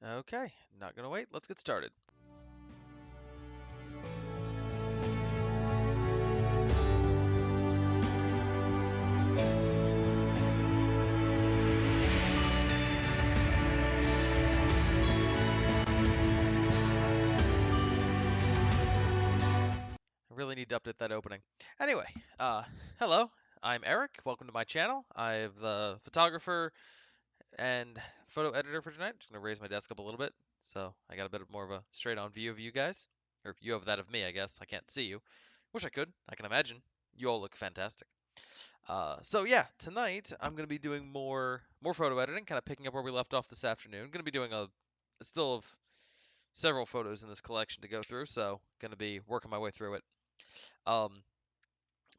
Okay, not gonna wait. Let's get started. I really need to update that opening. Anyway, hello. I'm Eric. Welcome to my channel. I'm the photographer and photo editor for tonight. Just gonna raise my desk up a little bit so I got a bit more of a straight-on view of you guys, or you have that of me, I guess. I can't see you. Wish I could. I can imagine. You all look fantastic. So yeah, tonight I'm gonna be doing more photo editing, kind of picking up where we left off this afternoon. Gonna be doing a still of several photos in this collection to go through, so gonna be working my way through it. Um,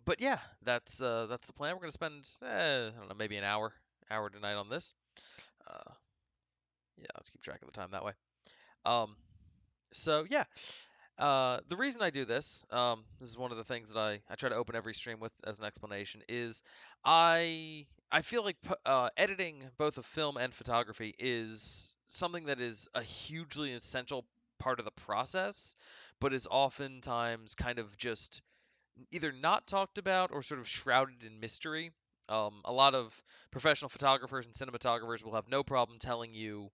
but yeah, that's the plan. We're gonna spend I don't know, maybe an hour tonight on this. Uh, yeah, let's keep track of the time that way. Um, so yeah, the reason I do this, this is one of the things that I try to open every stream with as an explanation, is I feel like editing both of film and photography is something that is a hugely essential part of the process, but is oftentimes kind of just either not talked about or sort of shrouded in mystery. A lot of professional photographers and cinematographers will have no problem telling you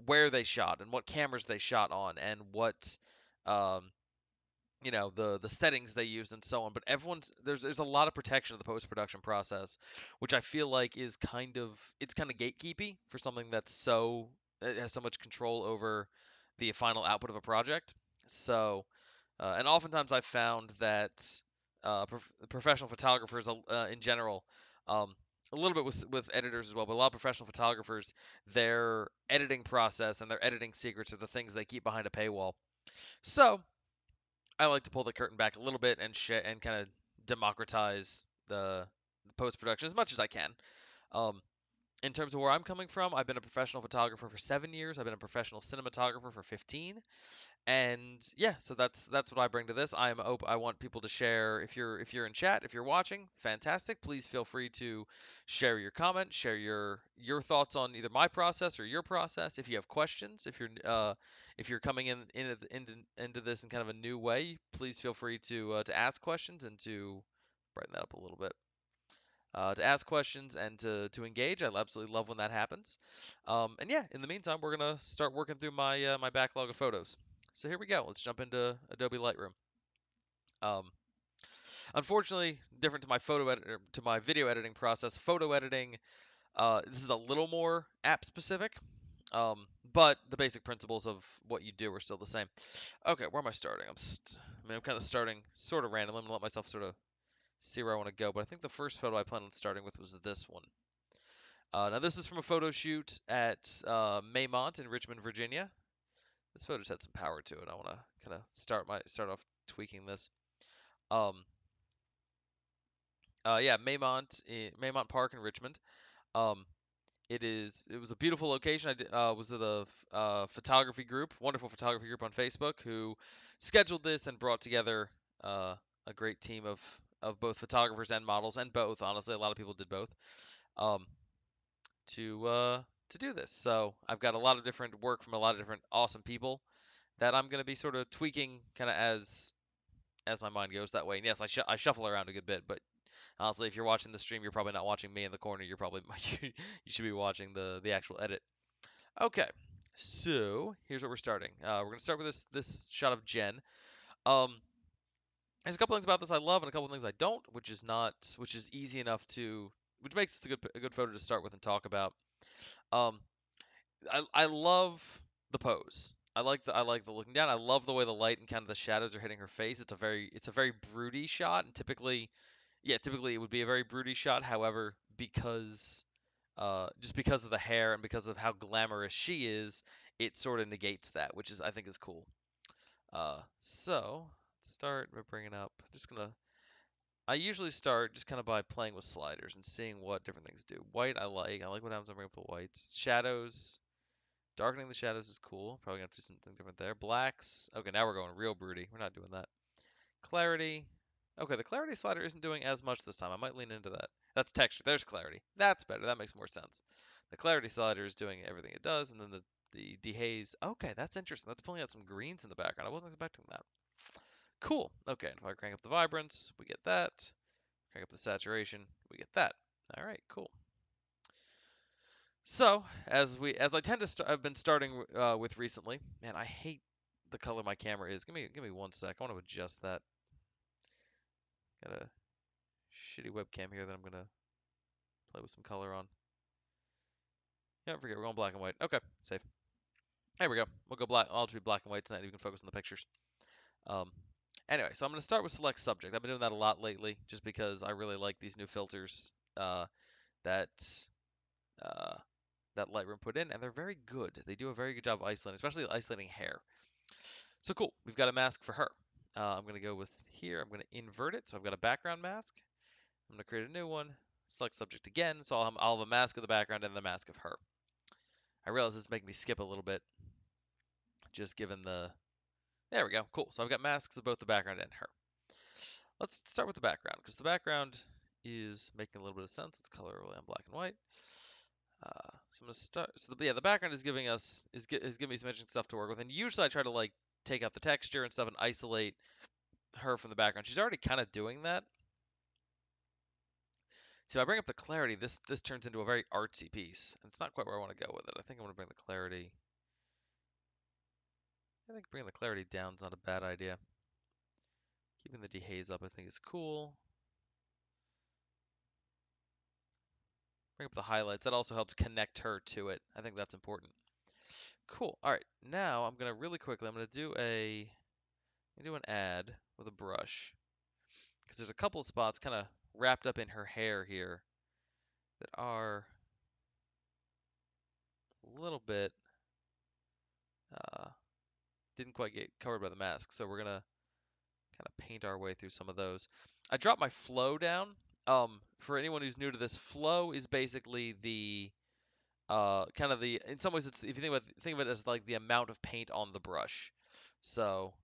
where they shot and what cameras they shot on and what um, the settings they used and so on. But there's a lot of protection of the post production process, which I feel like is kind of gatekeepy for something that's so it has so much control over the final output of a project. So and oftentimes I've found that professional photographers in general, um, a little bit with editors as well, but a lot of professional photographers, their editing process and their editing secrets are the things they keep behind a paywall. So I like to pull the curtain back a little bit and kind of democratize the post production as much as I can. Um, in terms of where I'm coming from, I've been a professional photographer for 7 years. I've been a professional cinematographer for 15. And yeah, so that's what I bring to this. I want people to share. If you're in chat, if you're watching, fantastic. Please feel free to share your comment, share your thoughts on either my process or your process. If you have questions, if you're coming into this in kind of a new way, please feel free to ask questions and to brighten that up a little bit. To ask questions and to engage. I absolutely love when that happens. And yeah, in the meantime, we're gonna start working through my backlog of photos. So here we go. Let's jump into Adobe Lightroom. Um, Unfortunately, different to my photo editor to my video editing process. Photo editing, this is a little more app specific, but the basic principles of what you do are still the same. Okay, where am I starting? I'm kind of starting sort of random. I'm gonna let myself sort of see where I want to go. But I think the first photo I plan on starting with was this one. Now this is from a photo shoot at Maymont in Richmond, Virginia. This photo's had some power to it. I want to kind of start off tweaking this. Um, yeah, Maymont Park in Richmond. Um, it was a beautiful location. Was with a photography group, wonderful photography group on Facebook who scheduled this and brought together uh, a great team of both photographers and models, and both. Honestly, a lot of people did both. Um, to do this. So I've got a lot of different work from a lot of different awesome people that I'm going to be sort of tweaking kind of as my mind goes that way. And yes, I shuffle around a good bit, but honestly, if you're watching the stream, you're probably not watching me in the corner. You're probably you should be watching the actual edit. Okay, so here's what we're starting. We're gonna start with this shot of Jen. Um, there's a couple things about this I love and a couple things I don't, which is easy enough to which makes this a good photo to start with and talk about. Um, I love the pose. I like the looking down. I love the way the light and kind of the shadows are hitting her face. It's a very broody shot, and typically it would be a very broody shot. However, because just because of the hair and because of how glamorous she is, it sort of negates that, which is I think is cool. So let's start by bringing up. I usually start just kind of by playing with sliders and seeing what different things do. White I like what happens when I bring up the whites. Shadows. Darkening the shadows is cool. Probably gonna have to do something different there. Blacks. Okay, now we're going real broody. We're not doing that. Clarity. Okay, the clarity slider isn't doing as much this time. I might lean into that. That's texture. There's clarity. That's better. That makes more sense. The clarity slider is doing everything it does, and then the the dehaze. Okay, that's interesting. That's pulling out some greens in the background. I wasn't expecting that. Cool. Okay, if I crank up the vibrance, we get that. Crank up the saturation, we get that. All right, cool. So as I tend to I've been starting with recently. Man, I hate the color my camera is. Give me 1 sec. I want to adjust that. Got a shitty webcam here that I'm gonna play with some color on. Yeah, forget we're going black and white. Okay, safe. There we go. We'll go black. I'll just be black and white tonight. You can focus on the pictures. Um, anyway, so I'm gonna start with select subject. I've been doing that a lot lately, just because I really like these new filters that uh, that Lightroom put in, and they're very good. They do a very good job of isolating, especially isolating hair. So cool. We've got a mask for her. I'm gonna go with here. I'm gonna invert it. So I've got a background mask. I'm gonna create a new one. Select subject again. So I'll have a mask of the background and the mask of her. I realize this is making me skip a little bit, just given the. There we go. Cool. So I've got masks of both the background and her. Let's start with the background, because the background is making a little bit of sense. It's color overlay on black and white. So I'm gonna start. So the background is giving us is giving me some interesting stuff to work with. And usually I try to like take out the texture and stuff and isolate her from the background. She's already kind of doing that. So if I bring up the clarity, this turns into a very artsy piece. And it's not quite where I want to go with it. I think I'm gonna bring the clarity. I think bringing the clarity down is not a bad idea. Keeping the dehaze up I think is cool. Bring up the highlights. That also helps connect her to it. I think that's important. Cool. All right. Now I'm gonna really quickly. I'm gonna do an ad with a brush because there's a couple of spots kind of wrapped up in her hair here that are a little bit uh, didn't quite get covered by the mask. So we're gonna kind of paint our way through some of those. I dropped my flow down. For anyone who's new to this, flow is basically the kind of the in some ways it's if you think of it as like the amount of paint on the brush. So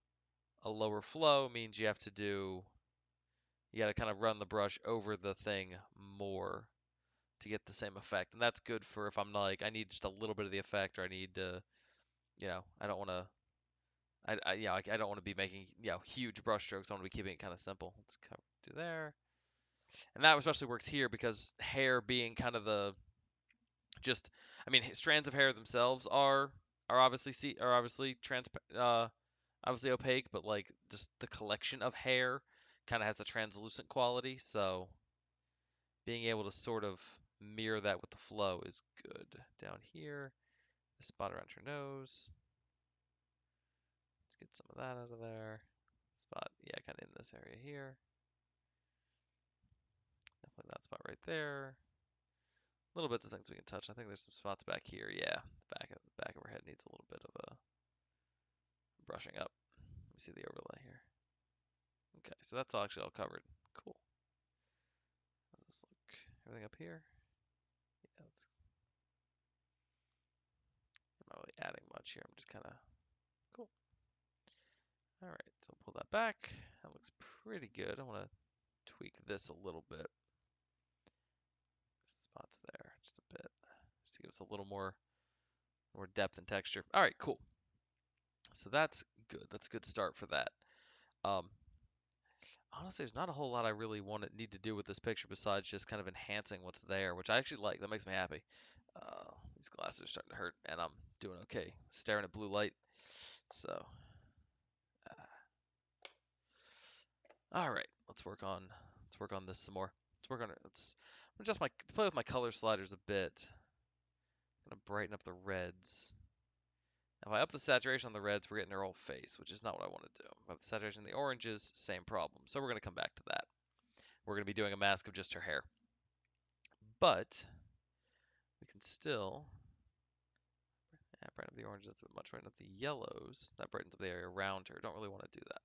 a lower flow means you got to kind of run the brush over the thing more to get the same effect. And that's good for if I'm like I need just a little bit of the effect, or I need to, I don't want to I don't want to be making, huge brush strokes. I want to be keeping it kind of simple. Let's do there. And that especially works here because hair being kind of the just I mean strands of hair themselves are obviously obviously opaque, but like just the collection of hair kind of has a translucent quality, so being able to sort of mirror that with the flow is good. Down here, the spot around your nose. Let's get some of that out of there. Spot, yeah, kind of in this area here. Definitely that spot right there. Little bits of things we can touch. I think there's some spots back here. Yeah, the back of her head needs a little bit of a brushing up. Let me see the overlay here. Okay, so that's actually all covered. Cool. How's this look? Everything up here? Yeah, I'm not really adding much here. I'm just kind of cool. All right, so pull that back. That looks pretty good. I want to tweak this a little bit. Spots there, just a bit, just to give us a little more depth and texture. All right, cool. So that's good. That's a good start for that. Um, honestly, there's not a whole lot I really need to do with this picture besides just kind of enhancing what's there, which I actually like. That makes me happy. These glasses are starting to hurt, and I'm doing okay staring at blue light. So, all right, let's work on this some more. Let's work on it. Let's adjust play with my color sliders a bit. I'm gonna brighten up the reds. If I up the saturation on the reds, we're getting her whole face, which is not what I want to do. If I up the saturation on the oranges, same problem. So we're gonna come back to that. We're gonna be doing a mask of just her hair, but we can still brighten up the oranges. That's a bit much. Brighten up the yellows. That brightens up the area around her. Don't really want to do that.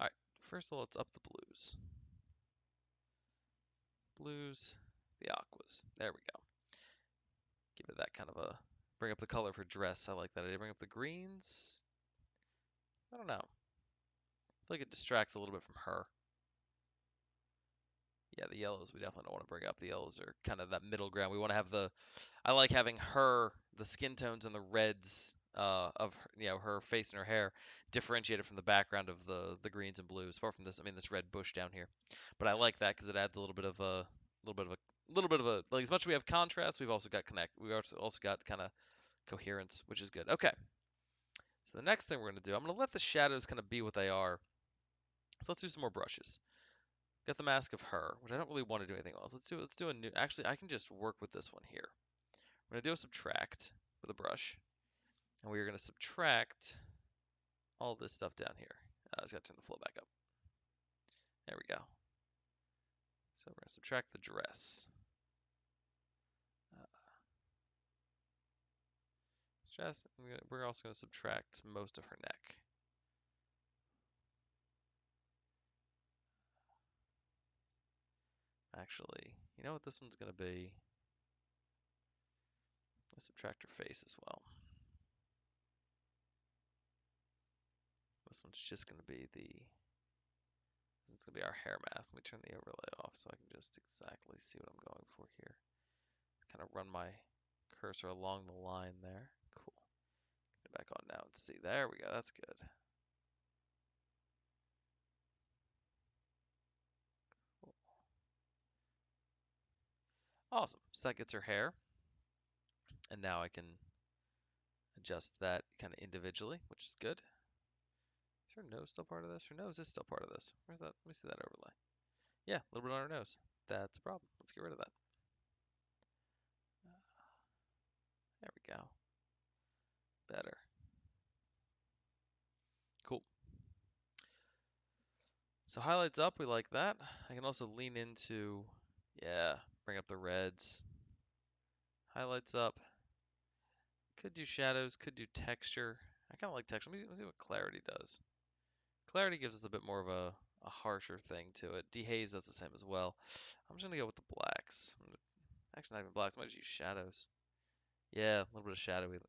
All right. First of all, let's up the blues. Blues, the aquas. There we go. Give it that kind of a bring up the color of her dress. I like that idea. Bring up the greens. I don't know. I feel like it distracts a little bit from her. Yeah, the yellows we definitely don't want to bring up. The yellows are kind of that middle ground. We want to have I like having the skin tones and the reds of her face and her hair differentiated from the background of the greens and blues. Apart from this, I mean this red bush down here. But I like that because it adds a little bit of a like as much as we have contrast, we've also got also got kind of coherence, which is good. Okay. So the next thing we're going to do, I'm going to let the shadows kind of be what they are. So let's do some more brushes. Get the mask of her, which I don't really want to do anything else. Let's do a new. Actually, I can just work with this one here. We're going to do a subtract with a brush, and we are going to subtract all this stuff down here. I just got to turn the flow back up. There we go. So we're going to subtract the dress. We're also going to subtract most of her neck. Actually, you know what this one's going to be? Let's subtract her face as well. This one's just going to be it's going to be our hair mask. Let me turn the overlay off so I can just exactly see what I'm going for here. Kind of run my cursor along the line there. Cool. Get it back on now and see. There we go. That's good. Cool. Awesome. So that gets her hair. And now I can adjust that kind of individually, which is good. Is her nose still part of this? Her nose is still part of this. Where's that? Let me see that overlay. Yeah, a little bit on her nose. That's a problem. Let's get rid of that. There we go. Better. Cool. So highlights up, we like that. I can also lean into, yeah, bring up the reds. Highlights up. Could do shadows, could do texture. I kind of like texture. Let me see what clarity does. Clarity gives us a bit more of a harsher thing to it. Dehaze does the same as well. I'm just going to go with the blacks. Actually, not even blacks. I might just use shadows. Yeah, a little bit of shadowing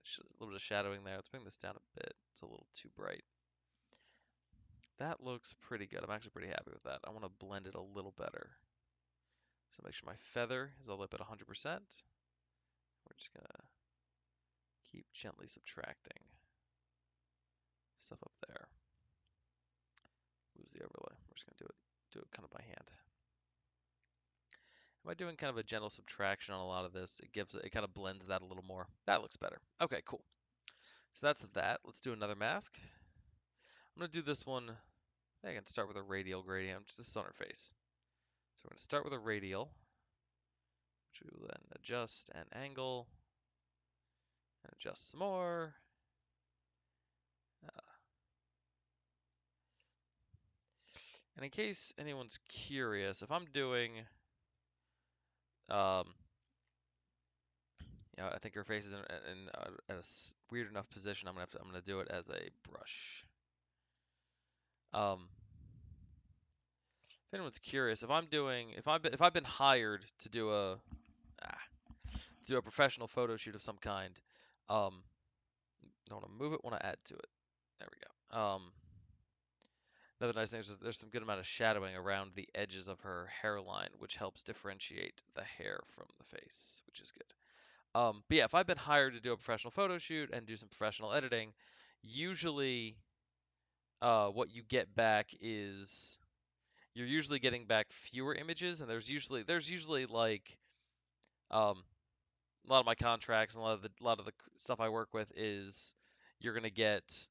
there. Let's bring this down a bit. It's a little too bright. That looks pretty good. I'm actually pretty happy with that. I want to blend it a little better. So make sure my feather is all the way up at 100%. We're just going to keep gently subtracting stuff up there. Lose the overlay. We're just going to do it kind of by hand. Am I doing kind of a gentle subtraction on a lot of this? It kind of blends that a little more. That looks better. Okay, cool. So that's that. Let's do another mask. I'm going to do this one. I can start with a radial gradient. This is on her face. So we're going to start with a radial, which we will then adjust and angle, and adjust some more. And in case anyone's curious, if I'm doing, um, I think her face is at a weird enough position. I'm gonna do it as a brush. If anyone's curious, if I've been hired to do a professional photo shoot of some kind, I want to move it, want to add to it. There we go. Another nice thing is there's some good amount of shadowing around the edges of her hairline, which helps differentiate the hair from the face, which is good. But yeah, if I've been hired to do a professional photo shoot and do some professional editing, usually what you get back is you're usually getting back fewer images, and there's usually like a lot of my contracts and a lot of the stuff I work with is you're gonna get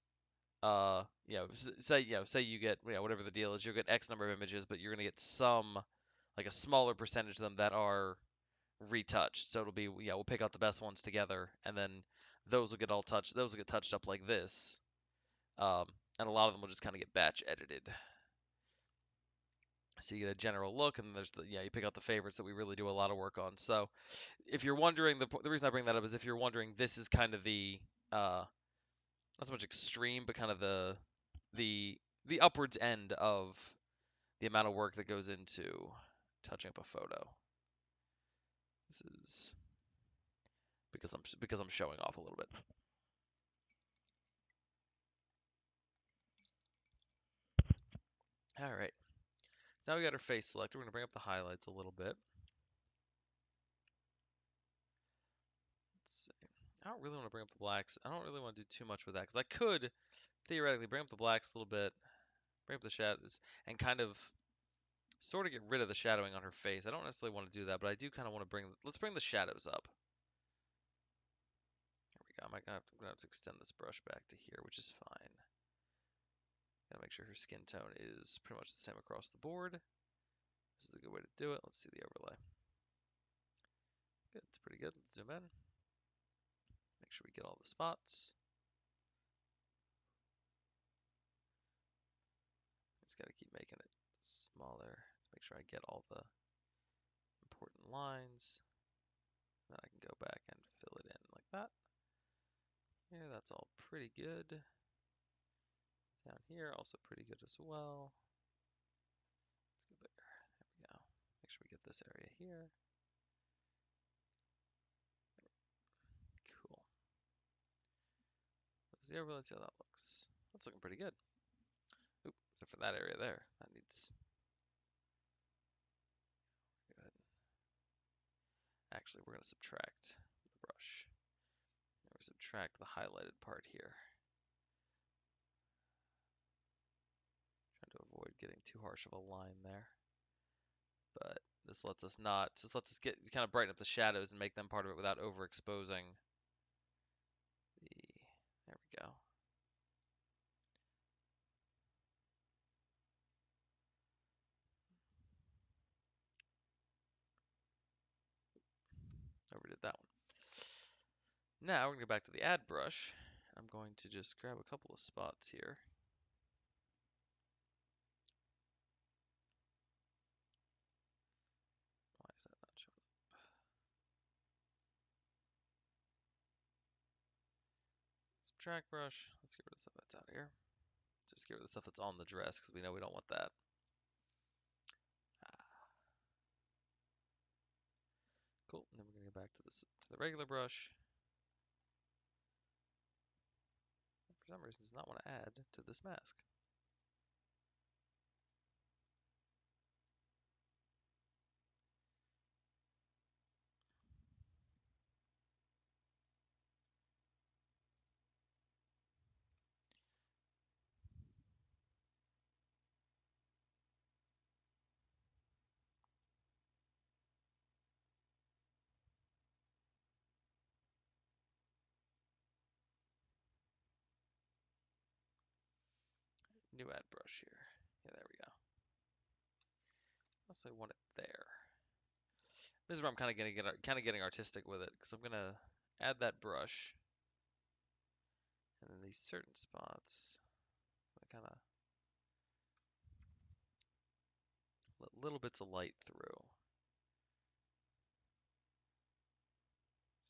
say you get whatever the deal is, you'll get X number of images, but you're gonna get some like a smaller percentage of them that are retouched. So it'll be we'll pick out the best ones together, and then those will get touched up like this, um, and a lot of them will just kind of get batch edited. So you get a general look, and there's you pick out the favorites that we really do a lot of work on. So if you're wondering, the reason I bring that up is if you're wondering, this is kind of the not so much extreme, but kind of the upwards end of the amount of work that goes into touching up a photo. This is because I'm showing off a little bit. All right. So now we got our face selected. We're going to bring up the highlights a little bit. Let's see. I don't really want to bring up the blacks. I don't really want to do too much with that because I could theoretically bring up the blacks a little bit, bring up the shadows, and kind of sort of get rid of the shadowing on her face. I don't necessarily want to do that, but I do kind of want to let's bring the shadows up. There we go. I'm gonna have to extend this brush back to here, which is fine. Gotta make sure her skin tone is pretty much the same across the board. This is a good way to do it. Let's see the overlay. Good, it's pretty good. Let's zoom in. Make sure we get all the spots. Just gotta keep making it smaller. Make sure I get all the important lines. Then I can go back and fill it in like that. Here, that's all pretty good. Down here, also pretty good as well. Let's go there. There we go. Make sure we get this area here. Cool. Let's see overlay, let's see how that looks. That's looking pretty good. Oop, except for that area there. That needs. Go ahead. Actually, we're going to subtract the brush. We're going to subtract the highlighted part here. Trying to avoid getting too harsh of a line there. But this lets us get kind of brighten up the shadows and make them part of it without overexposing the. There we go. Overdid that one. Now we're going to go back to the add brush. I'm going to just grab a couple of spots here. Why is that not showing up? Subtract brush. Let's get rid of stuff that's out here. Just get rid of the stuff that's on the dress because we know we don't want that. Cool. And then we're going to go back to the regular brush. For some reason, it does not want to add to this mask. New add brush here. Yeah, there we go. Also, I want it there. This is where I'm kind of getting artistic with it because I'm gonna add that brush, and then these certain spots, I kind of let little bits of light through.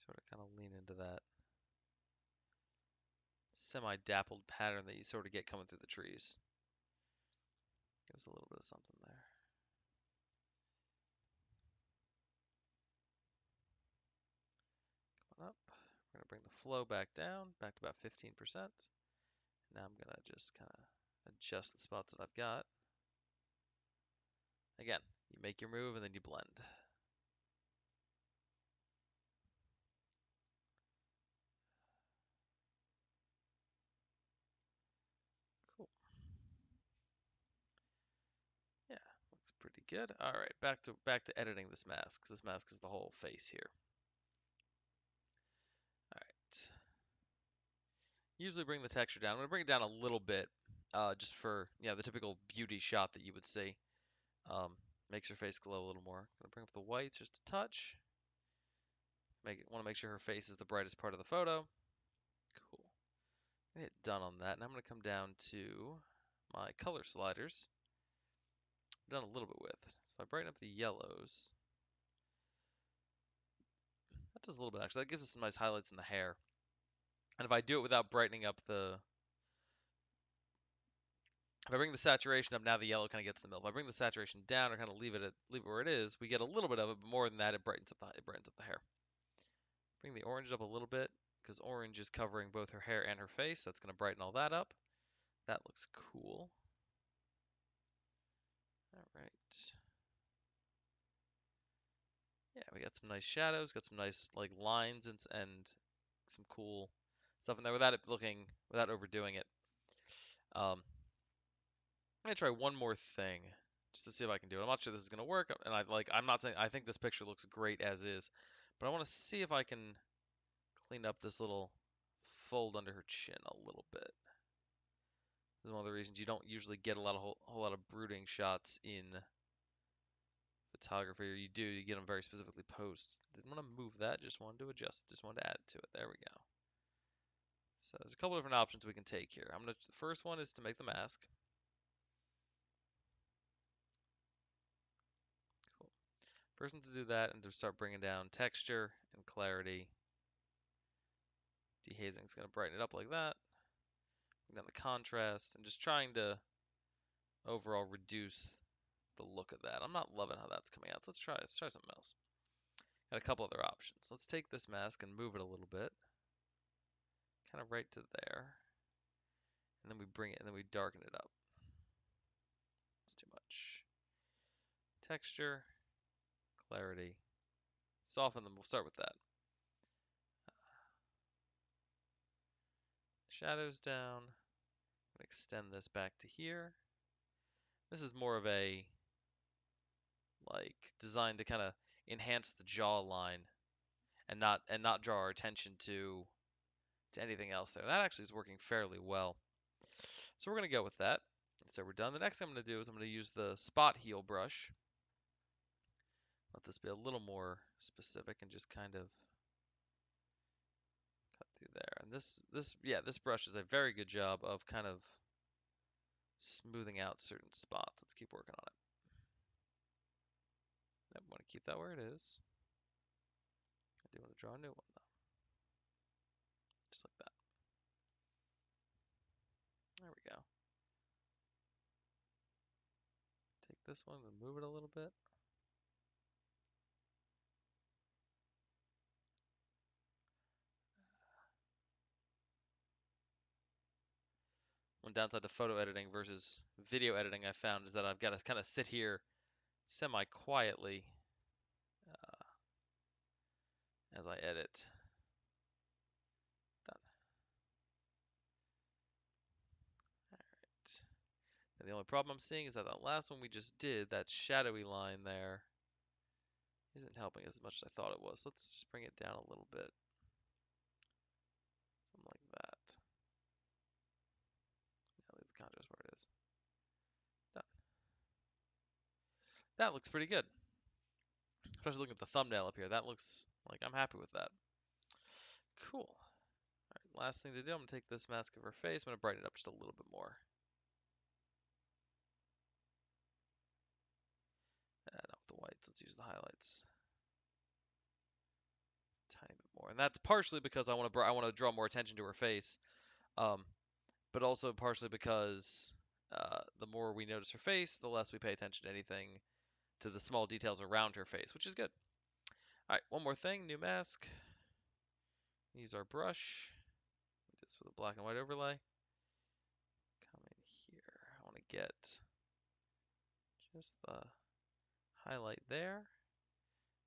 Sort of kind of lean into that semi-dappled pattern that you sort of get coming through the trees. Gives a little bit of something there. Coming up, we're gonna bring the flow back down, back to about 15%. Now I'm gonna just kind of adjust the spots that I've got. Again, you make your move and then you blend. Cool. Yeah, looks pretty good. All right, back to editing this mask, 'cause this mask is the whole face here. All right. Usually bring the texture down. I'm gonna bring it down a little bit, just for the typical beauty shot that you would see. Makes her face glow a little more. Gonna bring up the whites just a touch. Want to make sure her face is the brightest part of the photo. Cool. Hit done on that, and I'm gonna come down to my color sliders. I've done a little bit with. So if I brighten up the yellows, that does a little bit actually. That gives us some nice highlights in the hair. And if I do it without brightening up if I bring the saturation up, now the yellow kind of gets in the middle. If I bring the saturation down or kind of leave it where it is, we get a little bit of it, but more than that, it brightens up the hair. Bring the orange up a little bit because orange is covering both her hair and her face. That's going to brighten all that up. That looks cool. All right. yeah, we got some nice shadows, got some nice like lines and some cool stuff in there without overdoing it. I'm gonna try one more thing just to see if I can do it. I'm not sure this is gonna work, and I'm not saying I think this picture looks great as is, but I want to see if I can clean up this little fold under her chin a little bit. This is one of the reasons you don't usually get a whole lot of brooding shots in photography, or you get them very specifically posed. Didn't want to move that, just wanted to adjust, just wanted to add to it. There we go. So there's a couple different options we can take here. The first one is to make the mask. Cool. First one to do that and to start bringing down texture and clarity. Dehazing is going to brighten it up like that. Bring down the contrast and just trying to overall reduce the look of that. I'm not loving how that's coming out, so let's try something else. Got a couple other options. Let's take this mask and move it a little bit, kind of right to there, and then we bring it and then we darken it up. It's too much. Texture, clarity, soften them. We'll start with that. Shadows down. Extend this back to here. This is more of a like designed to kind of enhance the jawline and not draw our attention to anything else there. That actually is working fairly well. So we're gonna go with that. So we're done. The next thing I'm gonna do is I'm gonna use the spot heal brush. Let this be a little more specific and just kind of cut through there. And this brush does a very good job of kind of smoothing out certain spots. Let's keep working on it. I want to keep that where it is. I do want to draw a new one though. Just like that. There we go. Take this one and move it a little bit. One downside to photo editing versus video editing I found is that I've got to kind of sit here semi-quietly as I edit. Done. Alright. And the only problem I'm seeing is that the last one we just did, that shadowy line there, isn't helping as much as I thought it was. Let's just bring it down a little bit. Something like that. Yeah, leave the contrast where it is. Done. That looks pretty good. Especially looking at the thumbnail up here. That looks like I'm happy with that. Cool. Alright, last thing to do, I'm going to take this mask of her face. I'm going to brighten it up just a little bit more. Not with the whites. Let's use the highlights. Tiny bit more. And that's partially because I want to draw more attention to her face. But also partially because the more we notice her face, the less we pay attention to anything, to the small details around her face, which is good. All right, one more thing, new mask. Use our brush. Just with a black and white overlay. Come in here. I want to get just the highlight there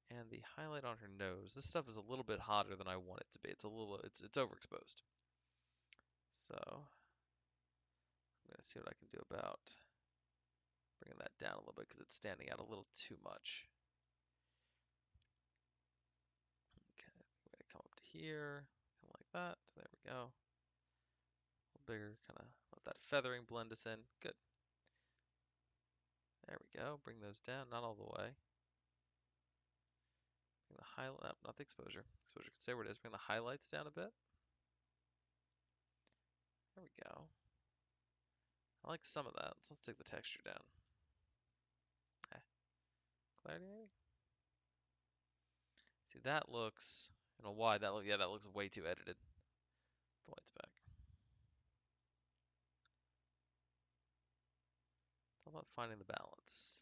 and the highlight on her nose. This stuff is a little bit hotter than I want it to be. It's overexposed. So I'm gonna see what I can do about bringing that down a little bit because it's standing out a little too much. Okay, we're gonna come up to here, kind of like that. There we go. A little bigger, kind of let that feathering blend us in. Good. There we go. Bring those down, not all the way. Bring the highlight, no, not the exposure. Exposure can stay where it is. Bring the highlights down a bit. There we go. I like some of that. So let's take the texture down. Clarity maybe? See, that looks, I don't know why, yeah, that looks way too edited. The white's back. It's all about finding the balance.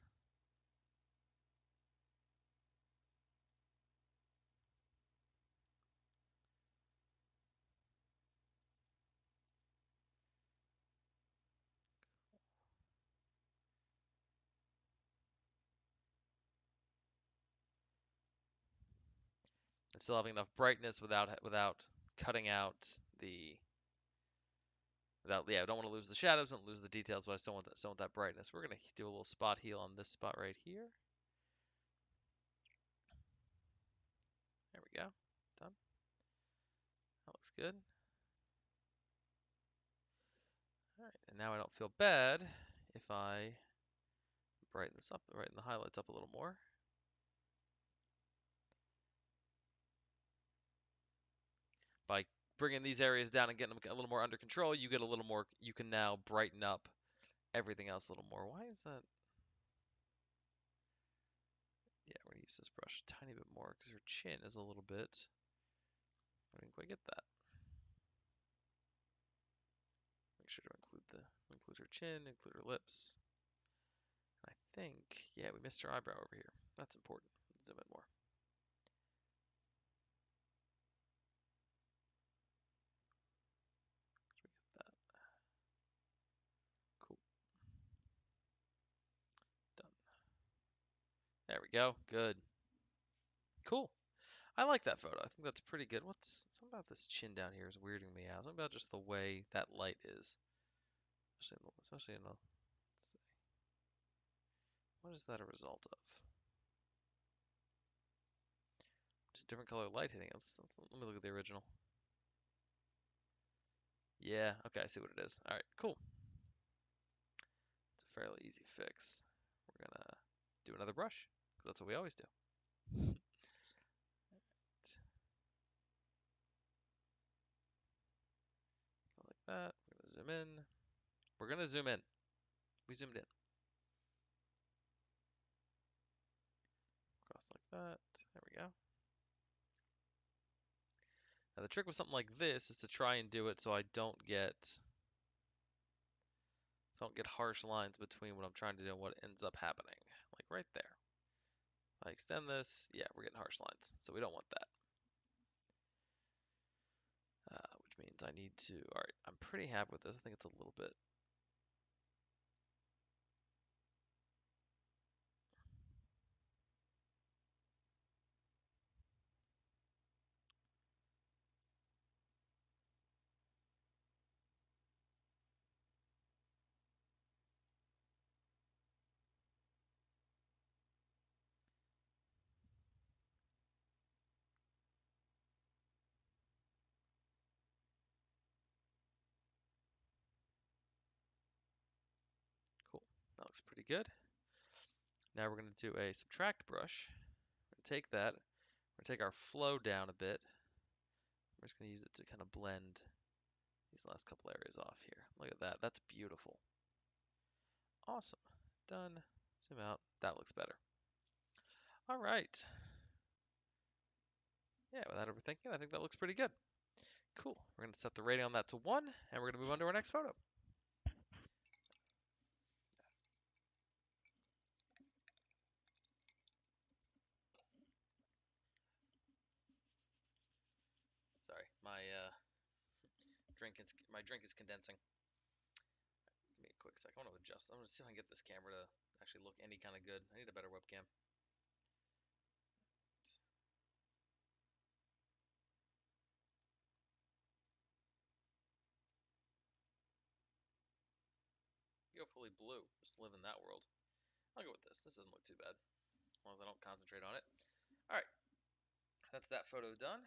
still having enough brightness without cutting out the without yeah, I don't want to lose the shadows, don't lose the details, but I still want that brightness. We're gonna do a little spot heal on this spot right here. There we go. Done. That looks good. All right, and now I don't feel bad if I brighten this up, brighten the highlights up a little more. By bringing these areas down and getting them a little more under control, you get a little more, you can now brighten up everything else a little more. Why is that? Yeah, we're gonna use this brush a tiny bit more because her chin is a little bit, I didn't quite get that. Make sure to include her chin, include her lips. I think, yeah, we missed her eyebrow over here. That's important. Zoom in more. That. Cool. Done. There we go. Good. Cool. I like that photo. I think that's pretty good. Something about this chin down here is weirding me out. Something about just the way that light is. Especially in the, let's see. What is that a result of? Just different color light hitting. Let me look at the original. Yeah, okay, I see what it is. All right, cool. It's a fairly easy fix. We're gonna do another brush, because that's what we always do. Like that. We're gonna zoom in. We're gonna zoom in. We zoomed in. Cross like that. There we go. Now the trick with something like this is to try and do it so I don't get harsh lines between what I'm trying to do and what ends up happening. Like right there. If I extend this, yeah, we're getting harsh lines, so we don't want that. Which means I need to, all right, I'm pretty happy with this. I think it's a little bit. Cool. That looks pretty good. Now we're going to do a subtract brush. We're going to take that. We're going to take our flow down a bit. We're just going to use it to kind of blend these last couple areas off here. Look at that. That's beautiful. Awesome. Done. Zoom out. That looks better. All right. Yeah, without overthinking, I think that looks pretty good. Cool. We're going to set the rating on that to 1, and we're going to move on to our next photo. Sorry, my drink is condensing. Give me a quick sec. I want to adjust. I'm going to see if I can get this camera to actually look any kind of good. I need a better webcam. Go fully blue. Just live in that world. I'll go with this. This doesn't look too bad. As long as I don't concentrate on it. Alright. That's that photo done.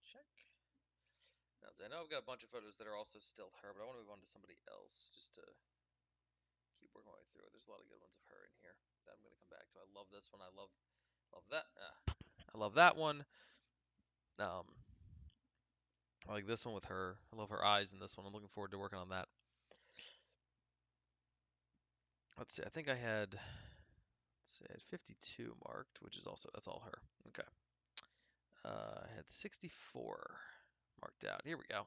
Check. Now, I know I've got a bunch of photos that are also still her, but I want to move on to somebody else just to keep working my way through it. There's a lot of good ones of her in here that I'm going to come back to. I love this one. I love that. I love that one. I like this one with her. I love her eyes in this one. I'm looking forward to working on that. Let's see. I think I had 52 marked, which is also, that's all her. Okay. I had 64 marked out. Here we go.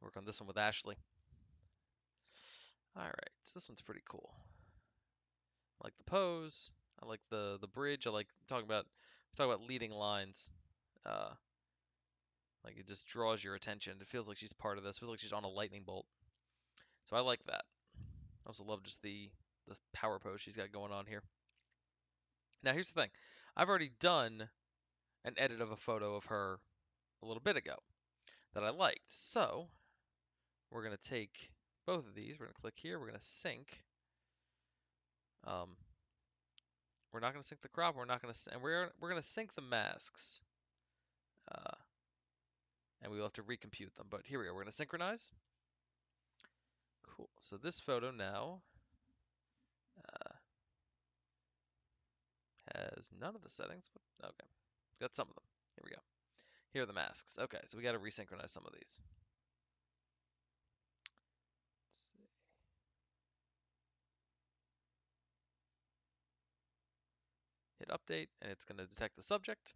Work on this one with Ashley. All right, so this one's pretty cool. I like the pose. I like the bridge. I like talking about leading lines. Like it just draws your attention. It feels like she's part of this. It feels like she's on a lightning bolt. So I like that. I also love just the power pose she's got going on here. Now here's the thing. I've already done an edit of a photo of her a little bit ago that I liked. So we're going to take both of these. We're going to click here. We're going to sync. We're not going to sync the crop. We're not going to, and we're going to sync the masks. And we will have to recompute them. But here we go. We're going to synchronize. Cool. So this photo now has none of the settings. Okay. It's got some of them. Here we go. Here are the masks. Okay, so we got to resynchronize some of these. Let's see. Hit update, and it's going to detect the subject.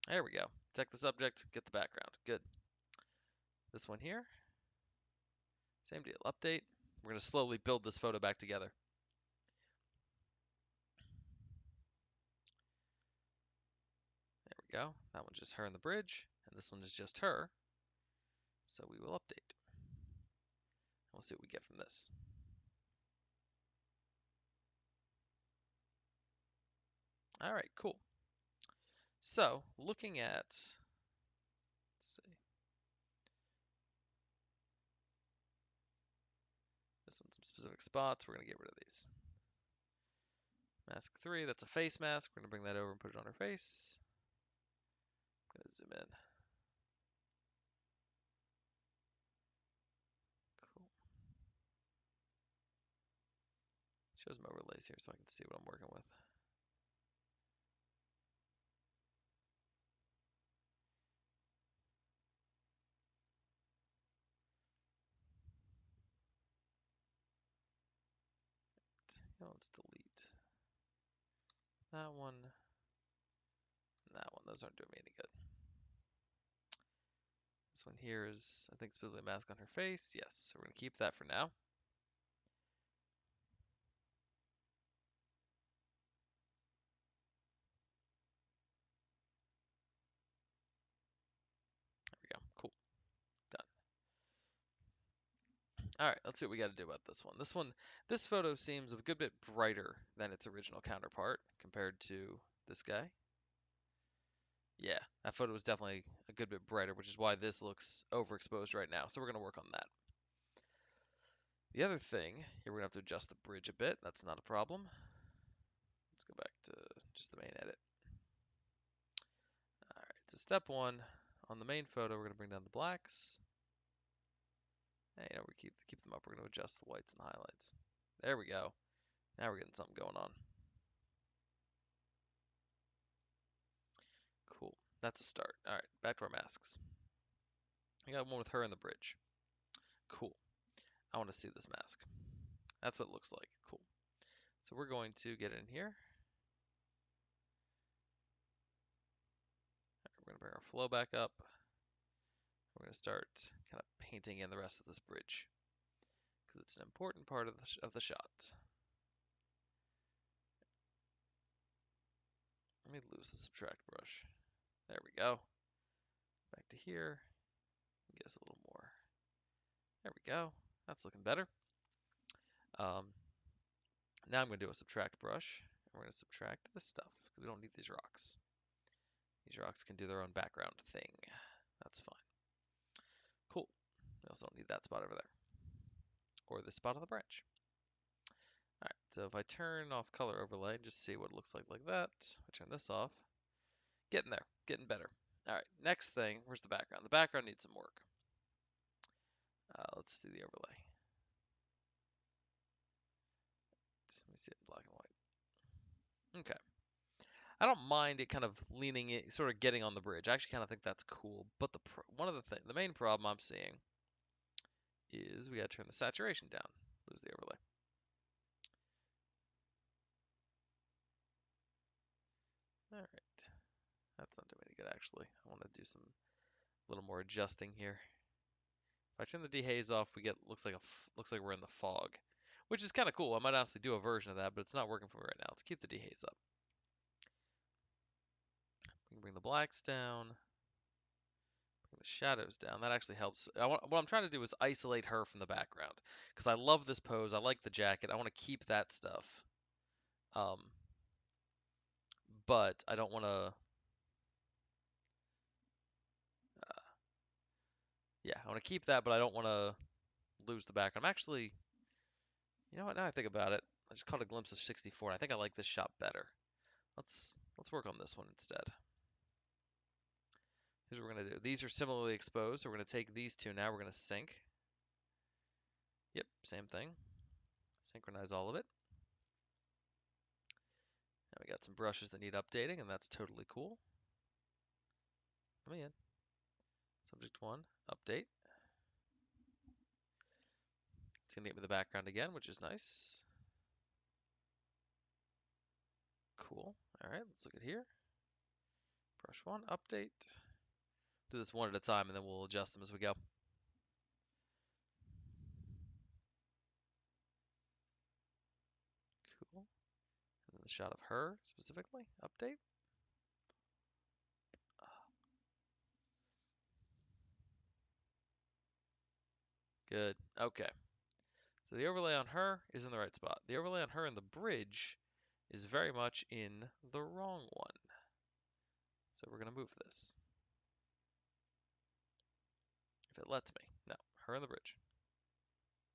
There we go. Detect the subject, get the background. Good. This one here, same deal. Update. We're going to slowly build this photo back together. There we go. That one's just her in the bridge, and this one is just her. So we will update. We'll see what we get from this. All right, cool. So looking at, let's see. This one's some specific spots. We're going to get rid of these. Mask 3, that's a face mask. We're going to bring that over and put it on her face. I'm going to zoom in. Cool. Show some overlays here so I can see what I'm working with. Let's delete that one and that one. Those aren't doing me any good. This one here is, I think, specifically a mask on her face. Yes, so we're going to keep that for now. There we go. Cool. Done. All right, let's see what we got to do about this one. This photo seems a good bit brighter than its original counterpart compared to this guy. Yeah, that photo was definitely a good bit brighter, which is why this looks overexposed right now. So we're going to work on that. The other thing, here we're going to have to adjust the bridge a bit. That's not a problem. Let's go back to just the main edit. All right, so step one, on the main photo, we're going to bring down the blacks. And we keep them up. We're going to adjust the whites and the highlights. There we go. Now we're getting something going on. Cool. That's a start. All right, back to our masks. I got one with her in the bridge. Cool. I want to see this mask. That's what it looks like. Cool. So we're going to get in here. We're going to bring our flow back up. We're going to start kind of painting in the rest of this bridge because it's an important part of the shot. Let me lose the subtract brush. There we go. Back to here. Guess a little more. There we go. That's looking better. Now I'm going to do a subtract brush. And we're going to subtract this stuff because we don't need these rocks. These rocks can do their own background thing. That's fine. Cool. We also don't need that spot over there. Or this spot on the branch. Alright, so if I turn off color overlay and just see what it looks like that. I turn this off. Getting there. Getting better. Alright, next thing. Where's the background? The background needs some work. Let's see the overlay. Let me see it in black and white. Okay. I don't mind it kind of leaning it, sort of getting on the bridge. I actually kind of think that's cool. But the main problem I'm seeing is we got to turn the saturation down. Lose the overlay. All right, that's not doing any good actually. I want to do some little more adjusting here. If I turn the dehaze off, we get looks like we're in the fog, which is kind of cool. I might honestly do a version of that, but it's not working for me right now. Let's keep the dehaze up. We can bring the blacks down. The shadows down. That actually helps. What I'm trying to do is isolate her from the background because I love this pose. I like the jacket. I want to keep that stuff. but I don't want to. Yeah, I want to keep that, but I don't want to lose the background. I'm actually, you know what? Now I think about it, I just caught a glimpse of 64. I think I like this shot better. Let's work on this one instead. Here's what we're gonna do. These are similarly exposed, so we're gonna take these two now. We're gonna sync. Yep, same thing. Synchronize all of it. Now we got some brushes that need updating, and that's totally cool. Let me in. Subject 1, update. It's gonna get me the background again, which is nice. Cool. All right, let's look at here. Brush 1, update. Do this one at a time, and then we'll adjust them as we go. Cool. And then the shot of her specifically, update. Good. Okay. So the overlay on her is in the right spot. The overlay on her in the bridge is very much in the wrong one. So we're going to move this. If it lets me. No, her in the bridge.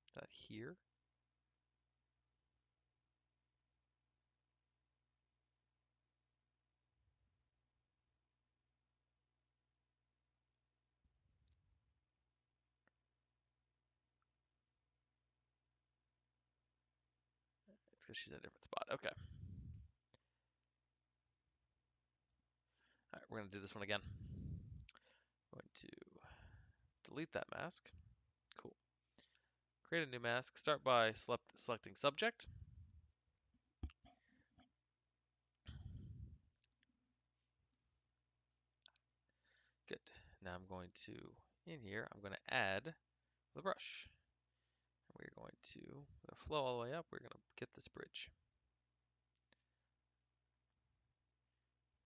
Is that here? It's because she's in a different spot. Okay. All right, we're going to do this one again. I'm going to delete that mask. Cool. Create a new mask. Start by selecting subject. Good. Now I'm going to, in here, I'm going to add the brush. We're going to, with a flow all the way up, we're going to get this bridge.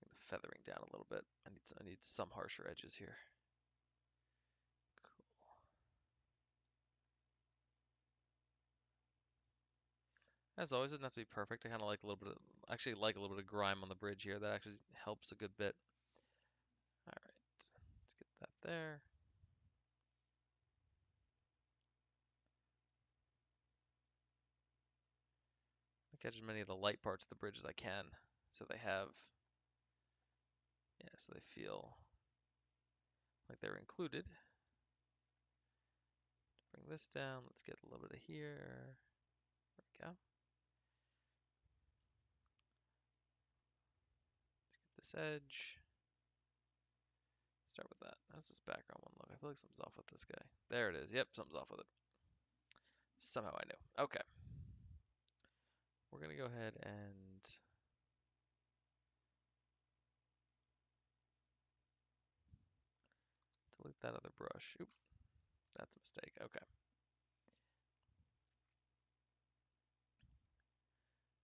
Get the feathering down a little bit. I need some harsher edges here. Cool. As always, it doesn't have to be perfect. I kind of like a little bit of, actually like a little bit of grime on the bridge here. That actually helps a good bit. All right, let's get that there. I catch as many of the light parts of the bridge as I can, so they have, yeah, so they feel like they're included. Bring this down. Let's get a little bit of here. There we go. Let's get this edge. Start with that. How's this background one look? I feel like something's off with this guy. There it is. Yep, something's off with it. Somehow I knew. Okay. We're going to go ahead and delete that other brush. Oop, that's a mistake. Okay.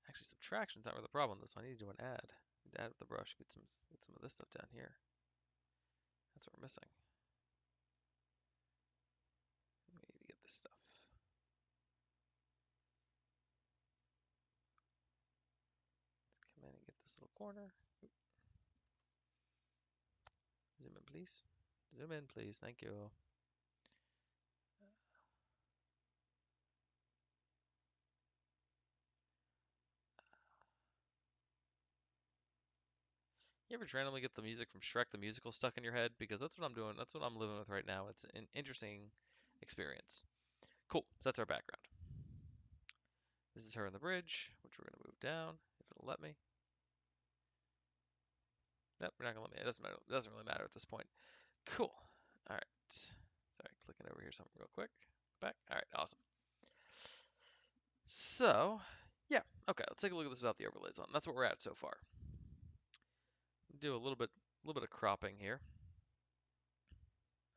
Actually, subtraction's not really the problem with this one. I need to do an add. I need to add with the brush, get some of this stuff down here. That's what we're missing. We need to get this stuff. Let's come in and get this little corner. Oop. Zoom in, please. Zoom in, please. Thank you. You ever randomly get the music from Shrek the Musical stuck in your head? Because that's what I'm doing. That's what I'm living with right now. It's an interesting experience. Cool. So that's our background. This is her on the bridge, which we're going to move down, if it'll let me. Nope, we're not going to let me. It doesn't matter. It doesn't really matter at this point. Cool. All right. Sorry, clicking over here something real quick. Back. All right, awesome. So, yeah. Okay, let's take a look at this without the overlays on. That's what we're at so far. Do a little bit of cropping here.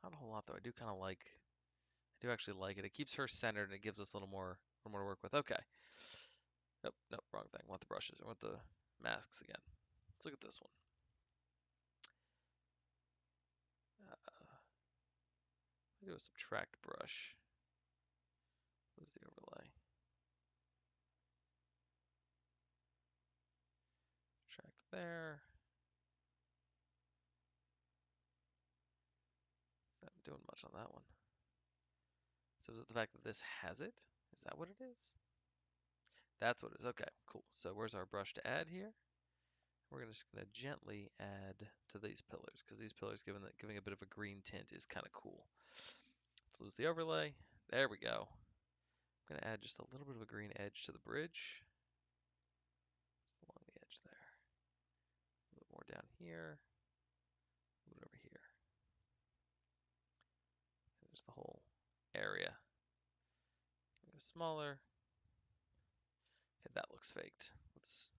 Not a whole lot though. I do kind of like. I do actually like it. It keeps her centered and it gives us a little more to work with. Okay. Nope, nope, wrong thing. I want the brushes. I want the masks again. Let's look at this one. Do a subtract brush. Lose the overlay. Subtract there. Is that doing much on that one? So is it the fact that this has it? Is that what it is? That's what it is. Okay, cool. So where's our brush to add here? We're just going to gently add to these pillars because these pillars giving a bit of a green tint is kind of cool. Let's lose the overlay. There we go. I'm going to add just a little bit of a green edge to the bridge. Along the edge there. A little more down here. A little bit over here. And just the whole area. Go smaller. Okay, that looks faked. Let's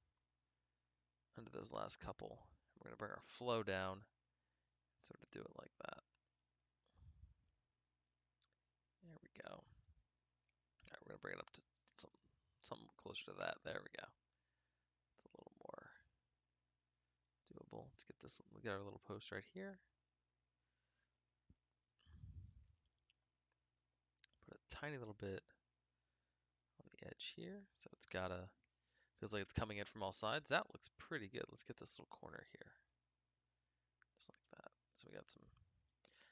undo those last couple. We're going to bring our flow down. Sort of do it like that. There we go. All right, we're going to bring it up to something closer to that. There we go. It's a little more doable. Let's get this. Look at our little post right here. Put a tiny little bit on the edge here, so it's got a feels like it's coming in from all sides. That looks pretty good. Let's get this little corner here, just like that. So we got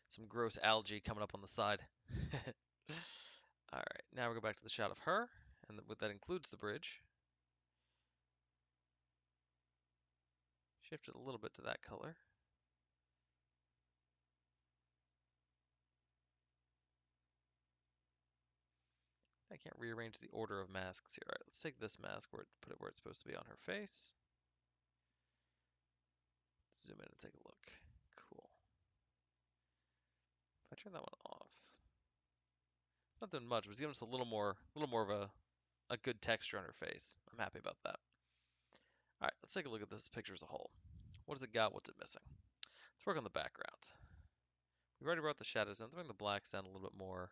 some gross algae coming up on the side. All right, now we go back to the shot of her, and that includes the bridge. Shift it a little bit to that color. I can't rearrange the order of masks here. All right, let's take this mask, put it where it's supposed to be on her face. Zoom in and take a look. Cool. If I turn that one off, not doing much, but it's giving us a little more of a good texture on her face. I'm happy about that. All right, let's take a look at this picture as a whole. What does it got? What's it missing? Let's work on the background. We've already brought the shadows in. Let's bring the blacks down a little bit more.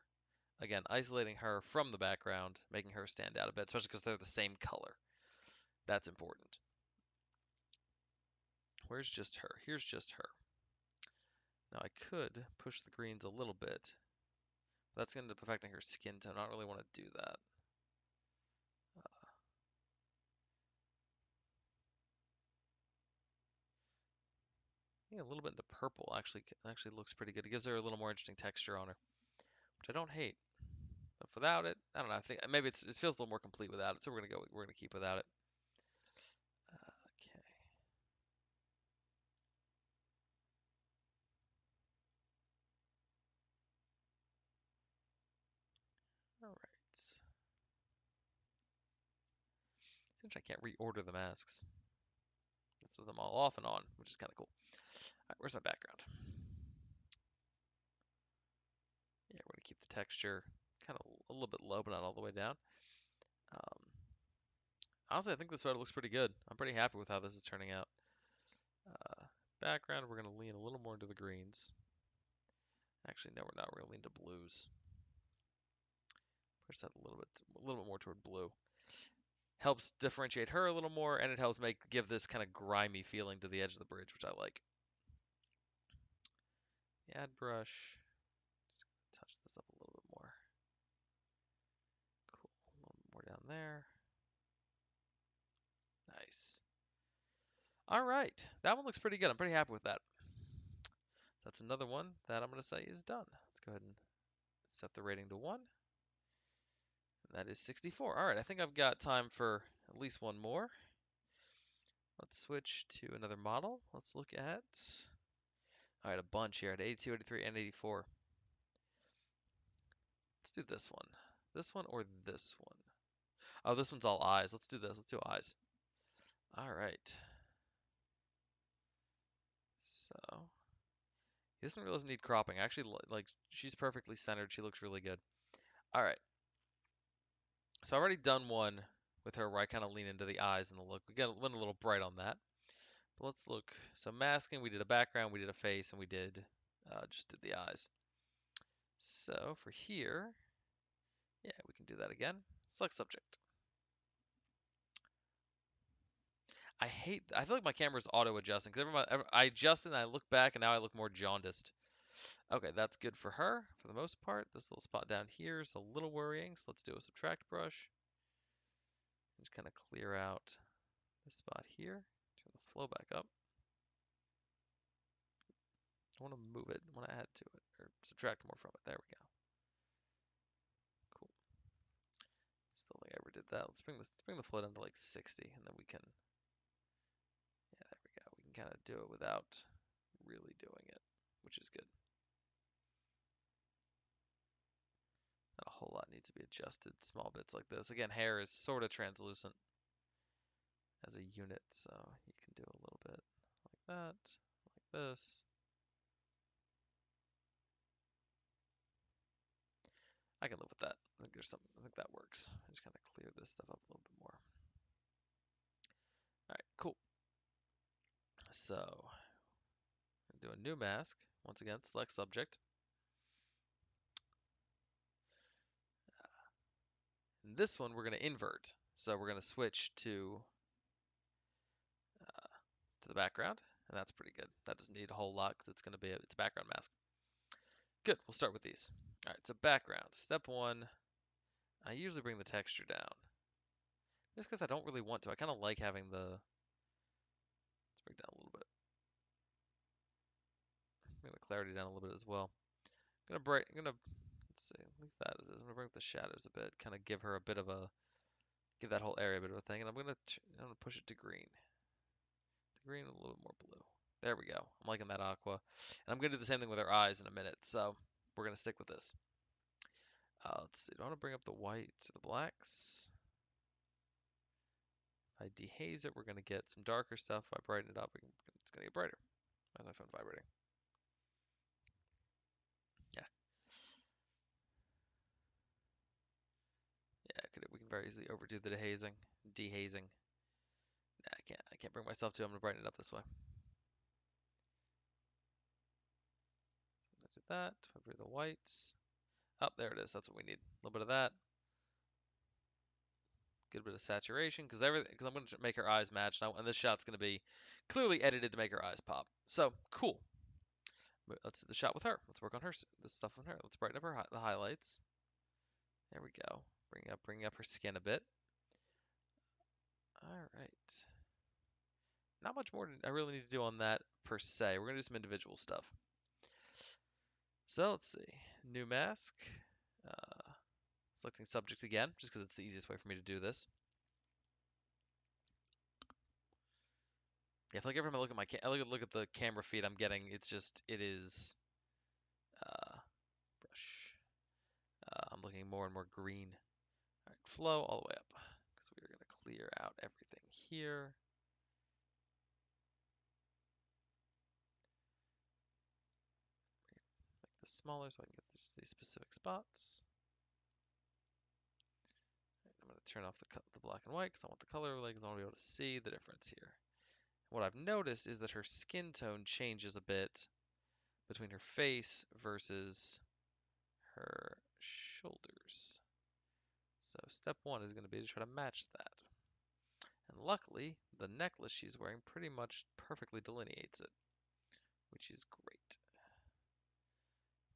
Again, isolating her from the background, making her stand out a bit, especially because they're the same color. That's important. Where's just her? Here's just her. Now I could push the greens a little bit. That's going to end up affecting her skin tone. I don't really want to do that. I think a little bit into purple actually looks pretty good. It gives her a little more interesting texture on her, which I don't hate. But without it, I don't know. I think maybe it feels a little more complete without it. So we're gonna keep without it. Okay. All right. Seems I can't reorder the masks. That's with them all off and on, which is kind of cool. All right, where's my background? Yeah, we're gonna keep the texture kind of a little bit low, but not all the way down. Um, Honestly, I think this photo looks pretty good. I'm pretty happy with how this is turning out. Background, we're gonna lean a little more into the greens. Actually, no, we're not. We're gonna lean to blues. Push that a little bit more toward blue. Helps differentiate her a little more, and it helps give this kind of grimy feeling to the edge of the bridge, which I like. The add brush. Just touch this up a little bit more. Cool. A little bit more down there. Nice. All right. That one looks pretty good. I'm pretty happy with that. That's another one that I'm going to say is done. Let's go ahead and set the rating to 1. And that is 64. All right. I think I've got time for at least one more. Let's switch to another model. Let's look at, all right, a bunch here at 82, 83, and 84. Let's do this one. This one or this one? Oh, this one's all eyes. Let's do this. Let's do eyes. All right. So, this one really doesn't need cropping. Actually, like, she's perfectly centered. She looks really good. All right. So, I've already done one with her where I kind of lean into the eyes and the look. Went a little bright on that. But let's look. So, masking, we did a background, we did a face, and we just did the eyes. So, for here, yeah, we can do that again. Select subject. I feel like my camera's auto adjusting because I adjust it and I look back and now I look more jaundiced. Okay, that's good for her for the most part. This little spot down here is a little worrying, so let's do a subtract brush. Just kind of clear out this spot here. Turn the flow back up. I want to move it. I want to add to it or subtract more from it. There we go. Cool. Still think I ever did that. Let's bring the flow down to like 60, and then we can. Yeah, there we go. We can kind of do it without really doing it, which is good. Not a whole lot needs to be adjusted. Small bits like this. Again, hair is sort of translucent as a unit, so you can do a little bit like that, like this. I can live with that. I think there's something. I think that works. I just kind of clear this stuff up a little bit more. All right, cool. So, do a new mask. Once again, select subject. And this one we're going to invert. So we're going to switch to the background, and that's pretty good. That doesn't need a whole lot because it's going to be it's a background mask. Good. We'll start with these. All right. So background. Step one. I usually bring the texture down. Just because I don't really want to. I kind of like having the. Let's bring it down a little bit. Bring the clarity down a little bit as well. I'm gonna let's see, leave that as is. I'm gonna bring up the shadows a bit, kind of give her a bit of a, give that whole area a bit of a thing, and I'm gonna push it to green. To green and a little bit more blue. There we go. I'm liking that aqua. And I'm gonna do the same thing with her eyes in a minute, so we're gonna stick with this. Let's see, do I want to bring up the whites or the blacks? If I dehaze it, we're gonna get some darker stuff. If I brighten it up, it's gonna get brighter. Where's my phone vibrating? Yeah. Yeah, we can very easily overdo the dehazing. Nah, I can't bring myself to. I'm gonna brighten it up this way. I did that. Over the whites. Oh, there it is. That's what we need. A little bit of that. Good bit of saturation because I'm going to make her eyes match now, and this shot's going to be clearly edited to make her eyes pop. So cool. Let's do the shot with her. Let's work on her. This stuff on her. Let's brighten up the highlights. There we go. Bring up her skin a bit. All right. Not much more I really need to do on that per se. We're gonna do some individual stuff. So let's see. New mask. Selecting subject again, just because it's the easiest way for me to do this. Yeah, I feel like every time I look at the camera feed I'm getting, it is brush. I'm looking more and more green. All right, flow all the way up because we are going to clear out everything here. Make this smaller so I can get these specific spots. Right, I'm going to turn off the black and white because I want the color overlay because I want to be able to see the difference here. What I've noticed is that her skin tone changes a bit between her face versus her shoulders. So step one is going to be to try to match that. And luckily, the necklace she's wearing pretty much perfectly delineates it, which is great.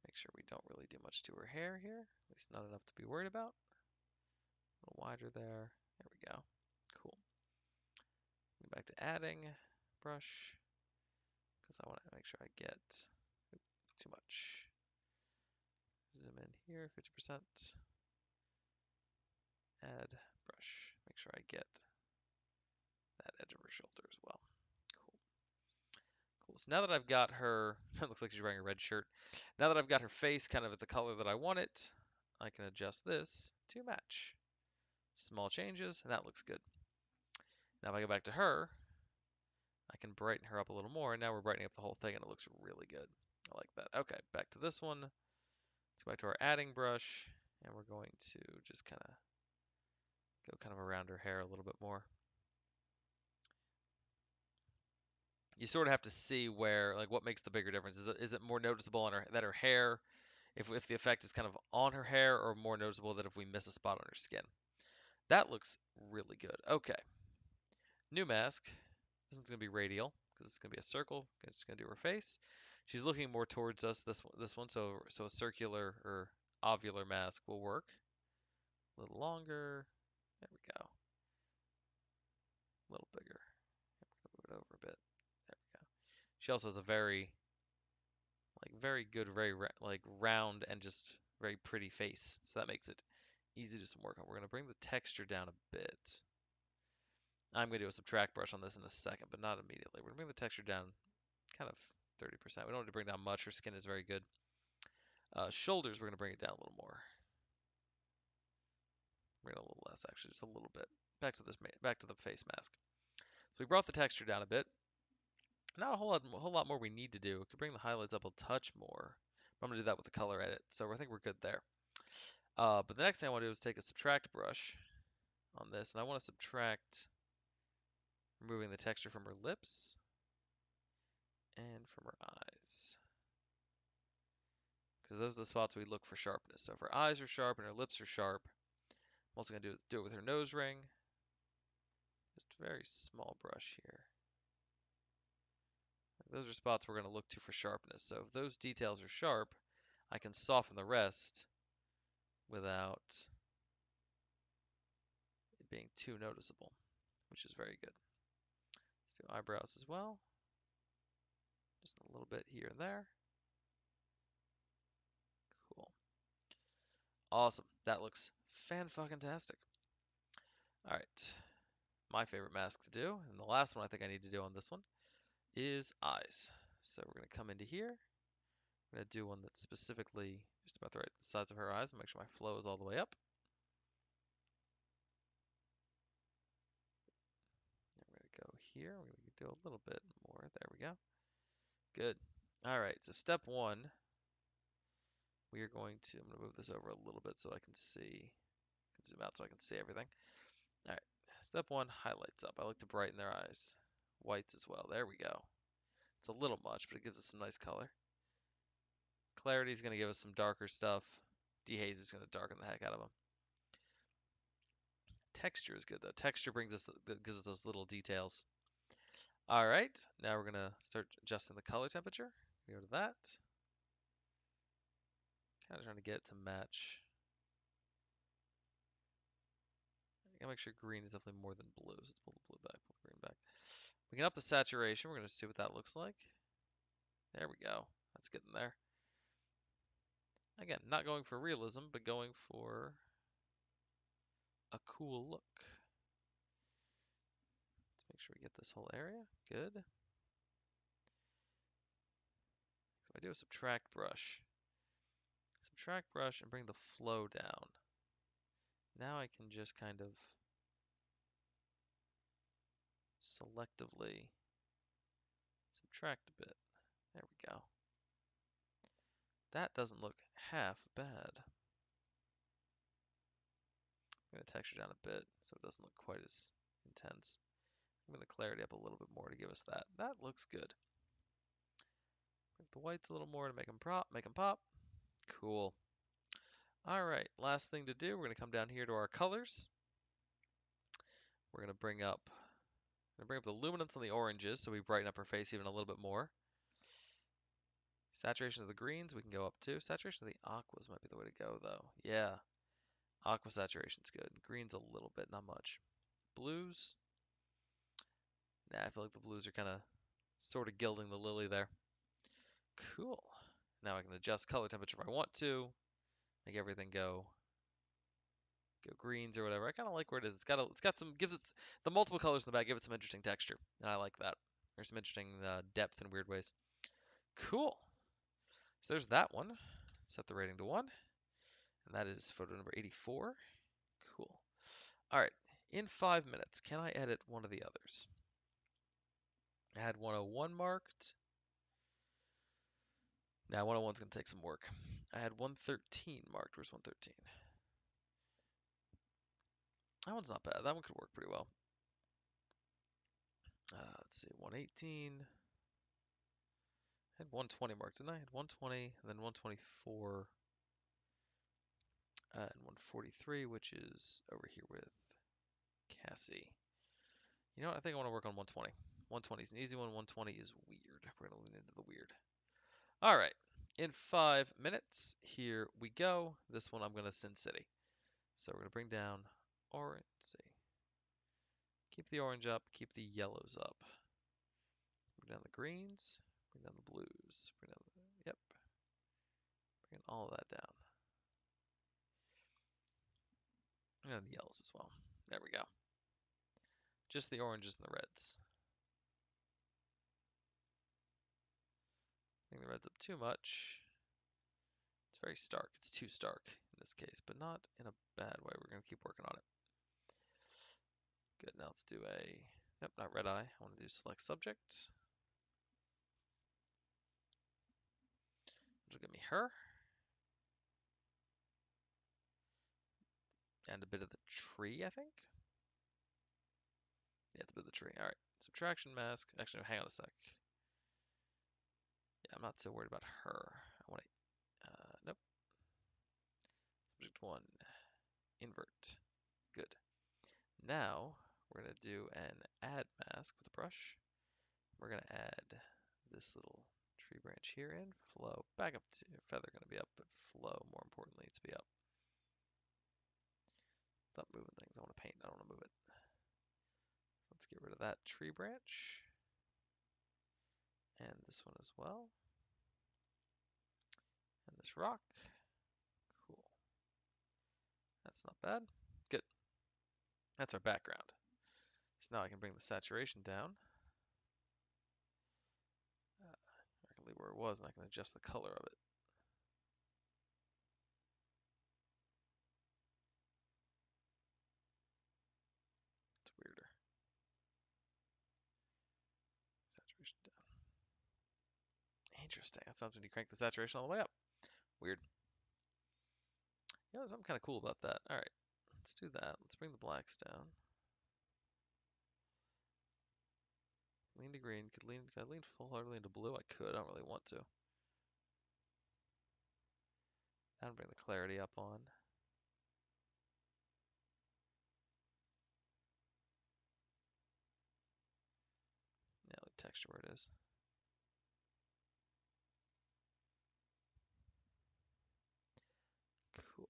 Make sure we don't really do much to her hair here, at least not enough to be worried about. A little wider there. There we go. Cool. Go back to adding brush, because I want to make sure I get too much. Zoom in here, 50%. Add brush. Make sure I get that edge of her shoulder as well. Cool. Cool. So now that I've got her, it looks like she's wearing a red shirt. Now that I've got her face kind of at the color that I want it, I can adjust this to match. Small changes, and that looks good. Now if I go back to her, I can brighten her up a little more, and now we're brightening up the whole thing, and it looks really good. I like that. Okay, back to this one. Let's go back to our adding brush, and we're going to just kind of go kind of around her hair a little bit more. You sort of have to see where, like, what makes the bigger difference. Is it more noticeable on that her hair, if the effect is kind of on her hair, or more noticeable that if we miss a spot on her skin? That looks really good. Okay. New mask. This one's going to be radial because it's going to be a circle. It's going to do her face. She's looking more towards us, this one, so a circular or ovular mask will work. A little longer. There we go. A little bigger. Move it over a bit. She also has a very good, like round and just very pretty face. So that makes it easy to do some work on. We're gonna bring the texture down a bit. I'm gonna do a subtract brush on this in a second, but not immediately. We're gonna bring the texture down kind of 30%. We don't need to bring down much. Her skin is very good. Shoulders, we're gonna bring it down a little more. Bring it a little less, actually, just a little bit. Back to the face mask. So we brought the texture down a bit. Not a whole lot more we need to do. We could bring the highlights up a touch more. I'm gonna do that with the color edit, so I think we're good there. But the next thing I want to do is take a subtract brush on this, and I want to subtract, removing the texture from her lips and from her eyes, because those are the spots we look for sharpness. So if her eyes are sharp and her lips are sharp, I'm also gonna do it with her nose ring. Just a very small brush here. Those are spots we're going to look to for sharpness. So if those details are sharp, I can soften the rest without it being too noticeable, which is very good. Let's do eyebrows as well. Just a little bit here and there. Cool. Awesome. That looks fan-fucking-tastic. All right. My favorite mask to do, and the last one I think I need to do on this one, is eyes. So we're going to come into here. I'm going to do one that's specifically just about the right size of her eyes and make sure my flow is all the way up. And we're going to go here. We're going to do a little bit more. There we go. Good. All right, so step one, we are going to, I'm going to move this over a little bit so I can see, zoom out so I can see everything. All right, step one, highlights up. I like to brighten their eyes. Whites as well. There we go. It's a little much, but it gives us some nice color. Clarity is going to give us some darker stuff. Dehaze is going to darken the heck out of them. Texture is good though. Texture gives us those little details. All right, now we're going to start adjusting the color temperature. Go to that. Kind of trying to get it to match. I gotta make sure green is definitely more than blue. So let's pull the blue back, pull the green back. We can up the saturation. We're gonna see what that looks like. There we go. That's getting there. Again, not going for realism, but going for a cool look. Let's make sure we get this whole area. Good. So if I do a subtract brush and bring the flow down. Now I can just kind of selectively subtract a bit. There we go. That doesn't look half bad. I'm going to texture down a bit so it doesn't look quite as intense. I'm going to clarity up a little bit more to give us that. That looks good. Make the whites a little more to make them pop. Cool. All right, last thing to do, we're going to come down here to our colors. We're going to bring up the luminance on the oranges so we brighten up her face even a little bit more. Saturation of the greens we can go up to. Saturation of the aquas might be the way to go though. Yeah, aqua saturation's good. Greens a little bit, not much. Blues. Nah, I feel like the blues are kind of sort of gilding the lily there. Cool. Now I can adjust color temperature if I want to. Make everything go greens or whatever. I kind of like where it is. It's got some, gives it, the multiple colors in the back give it some interesting texture. And I like that. There's some interesting depth in weird ways. Cool. So there's that one. Set the rating to 1. And that is photo number 84. Cool. All right. In 5 minutes, can I edit one of the others? I had 101 marked. Now 101's going to take some work. I had 113 marked. Where's 113? That one's not bad. That one could work pretty well. Let's see, 118. I had 120 marked, didn't I? I had 120, and then 124, and 143, which is over here with Cassie. You know what? I think I want to work on 120. 120 is an easy one. 120 is weird. We're going to lean into the weird. All right. In 5 minutes, here we go. This one I'm going to Sin City. So we're going to bring down orange. Let's see. Keep the orange up. Keep the yellows up. Bring down the greens. Bring down the blues. Bring down the, yep. Bring all of that down. And the yellows as well. There we go. Just the oranges and the reds. Bring the reds up too much. It's very stark. It's too stark in this case, but not in a bad way. We're going to keep working on it. Good. Now let's do a, nope, not red eye. I want to do select subject. Which will give me her. And a bit of the tree, I think. Yeah, it's a bit of the tree. All right. Subtraction mask. Actually, hang on a sec. Yeah, I'm not so worried about her. I want to, nope. Subject 1, invert. Good. Now, we're going to do an add mask with a brush. We're going to add this little tree branch here in, flow, back up to, feather going to be up, but flow, more importantly, to be up. Stop moving things. I want to paint. I don't want to move it. Let's get rid of that tree branch. And this one as well. And this rock. Cool. That's not bad. Good. That's our background. So now I can bring the saturation down. I can leave where it was and I can adjust the color of it. It's weirder. Saturation down. Interesting. That sounds when you crank the saturation all the way up. Weird. Yeah, there's something kind of cool about that. All right, let's do that. Let's bring the blacks down. Lean to green. Could I lean full-heartedly into blue? I could. I don't really want to. That'll bring the clarity up on. Yeah, leave texture where it is. Cool.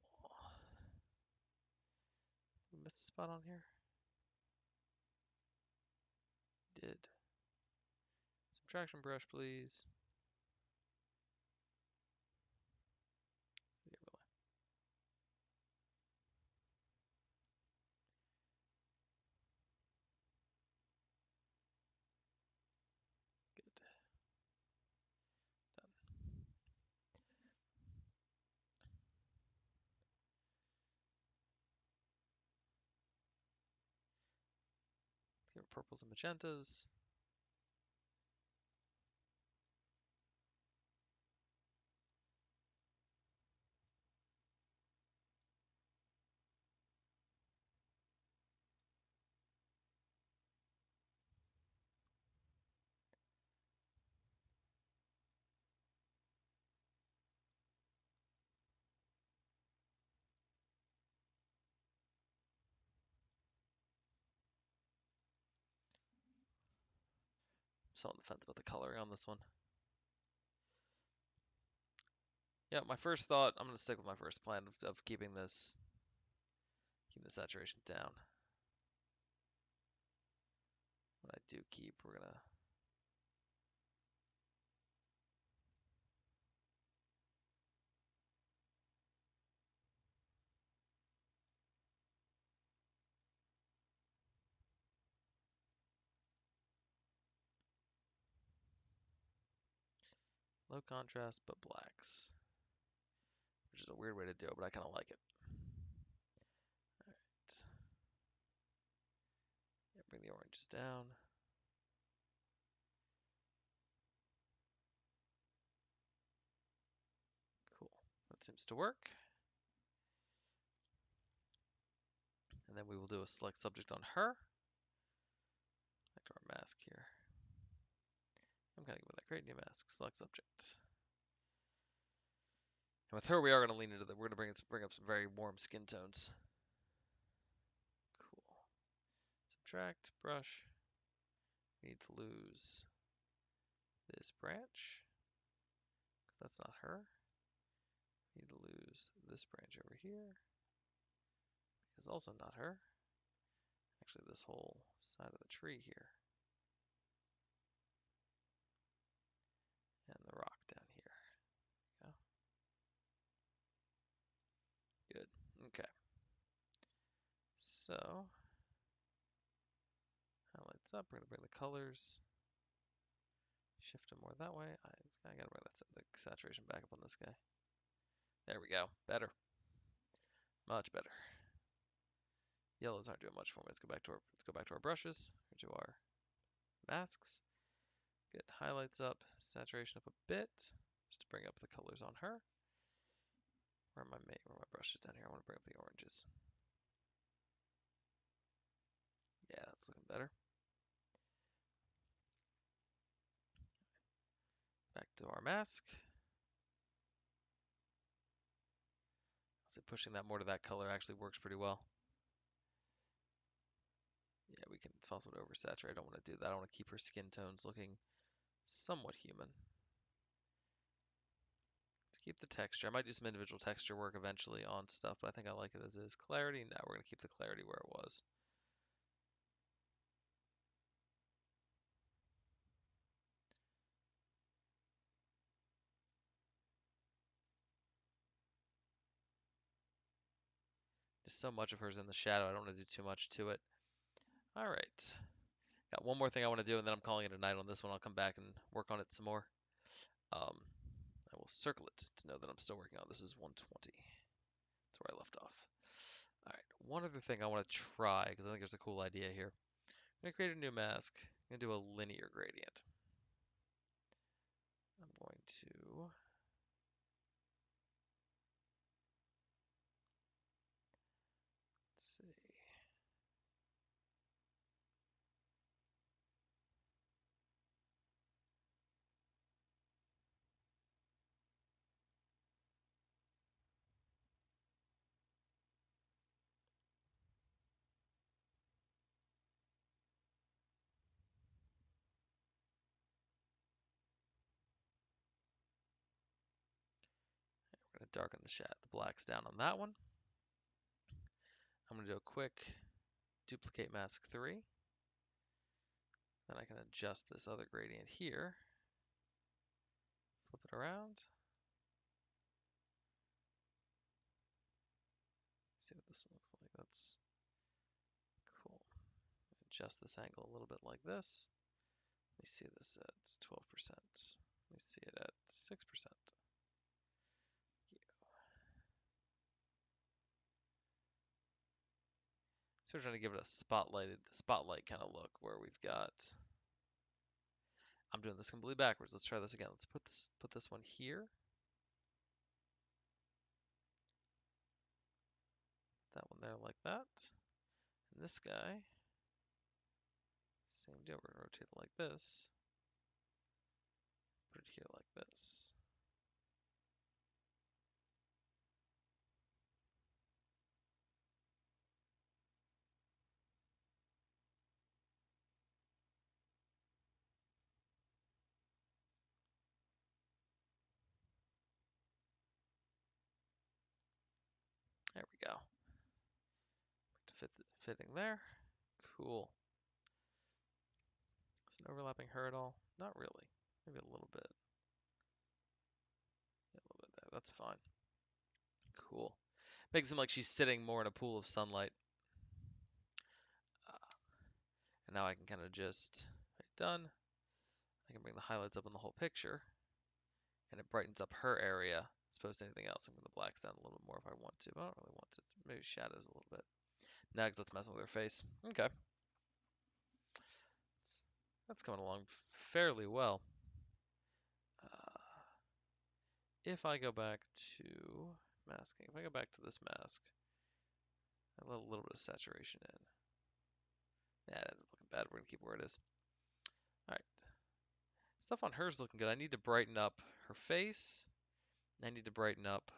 We missed a spot on here? Did. Subtraction brush, please. The overlay. Good. Done. Let's give it purples and magentas. So on the fence about the coloring on this one. Yeah, my first thought, I'm going to stick with my first plan of keeping the saturation down. What I do keep, we're going to low contrast, but blacks. Which is a weird way to do it, but I kind of like it. All right. Yeah, bring the oranges down. Cool. That seems to work. And then we will do a select subject on her. Back to our mask here. I'm kind of good with that. Create new mask. Select subject. And with her, we are going to lean into the. We're going to bring up some very warm skin tones. Cool. Subtract brush. We need to lose this branch. Because that's not her. We need to lose this branch over here. Because also not her. Actually, this whole side of the tree here. So, highlights up. We're gonna bring the colors, shift them more that way. I gotta bring the saturation back up on this guy. There we go. Better. Much better. Yellows aren't doing much for me. Let's go back to our brushes, or to our masks. Get highlights up, saturation up a bit, just to bring up the colors on her. Where are my brushes down here? I want to bring up the oranges. Yeah, that's looking better. Back to our mask. I'll say pushing that more to that color actually works pretty well. Yeah, it's possible to oversaturate. I don't want to do that. I want to keep her skin tones looking somewhat human. Let's keep the texture. I might do some individual texture work eventually on stuff, but I think I like it as is. Clarity, now we're going to keep the clarity where it was. Just so much of hers in the shadow. I don't want to do too much to it. All right. Got one more thing I want to do, and then I'm calling it a night on this one. I'll come back and work on it some more. I will circle it to know that I'm still working on. This is 120. That's where I left off. All right, one other thing I want to try, because I think there's a cool idea here. I'm going to create a new mask. I'm going to do a linear gradient. I'm going to... Let's see. We're going to darken the blacks down on that one. I'm going to do a quick duplicate mask 3. Then I can adjust this other gradient here. Flip it around. See what this one looks like. That's cool. Adjust this angle a little bit like this. Let me see this at 12%. Let me see it at 6%. So we're trying to give it a spotlight kind of look where we've got. I'm doing this completely backwards. Let's try this again. Let's put this one here. That one there like that. And this guy, same deal. We're gonna rotate it like this. Put it here like this. There we go. To fitting there. Cool. Is it overlapping her at all? Not really. Maybe a little bit. Yeah, a little bit there. That's fine. Cool. Makes it seem like she's sitting more in a pool of sunlight. And now I can kind of just, done. I can bring the highlights up on the whole picture. And it brightens up her area as opposed to anything else. I'm going to blacks down a little bit more if I want to, but I don't really want to. Maybe shadows a little bit. Now, because that's messing with her face. Okay. That's coming along fairly well. If I go back to masking, if I go back to this mask, a little bit of saturation in. Yeah, it ends up looking bad. We're going to keep where it is. All right. Stuff on her is looking good. I need to brighten up her face. I need to brighten up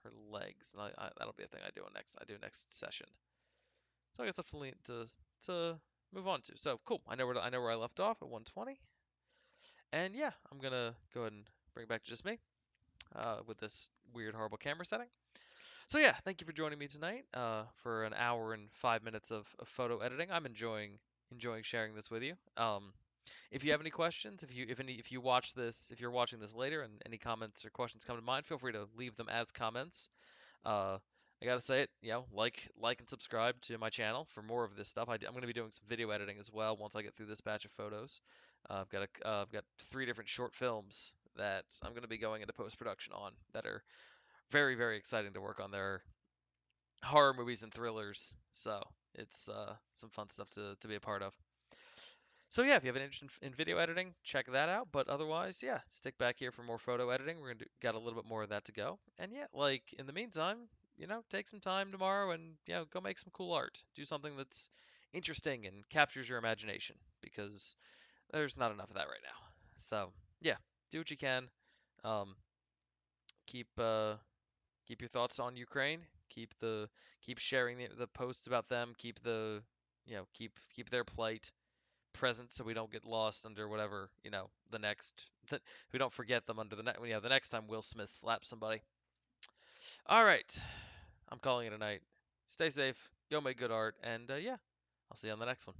her legs. And that'll be a thing I do next session. So I guess that's to move on to. So cool. I know where I left off at 120. And yeah, I'm gonna go ahead and bring it back to just me with this weird, horrible camera setting. So yeah, thank you for joining me tonight for an hour and 5 minutes of photo editing. I'm enjoying sharing this with you. If you have any questions, if you watch this, if you're watching this later, and any comments or questions come to mind, feel free to leave them as comments. Uh, I gotta say it, like and subscribe to my channel for more of this stuff. I'm gonna be doing some video editing as well once I get through this batch of photos. I've got 3 different short films that I'm gonna be going into post production on that are very very exciting to work on. They're horror movies and thrillers, so it's some fun stuff to be a part of. So yeah, if you have an interest in video editing, check that out. But otherwise, yeah, stick back here for more photo editing. Got a little bit more of that to go. And yeah, like in the meantime, take some time tomorrow and go make some cool art. Do something that's interesting and captures your imagination because there's not enough of that right now. So yeah, do what you can. Um, keep keep your thoughts on Ukraine. Keep sharing the posts about them. Keep the keep their plight present so we don't get lost under whatever, the next, we don't forget them under the next time Will Smith slaps somebody. All right. I'm calling it a night. Stay safe. Go make good art. And yeah, I'll see you on the next one.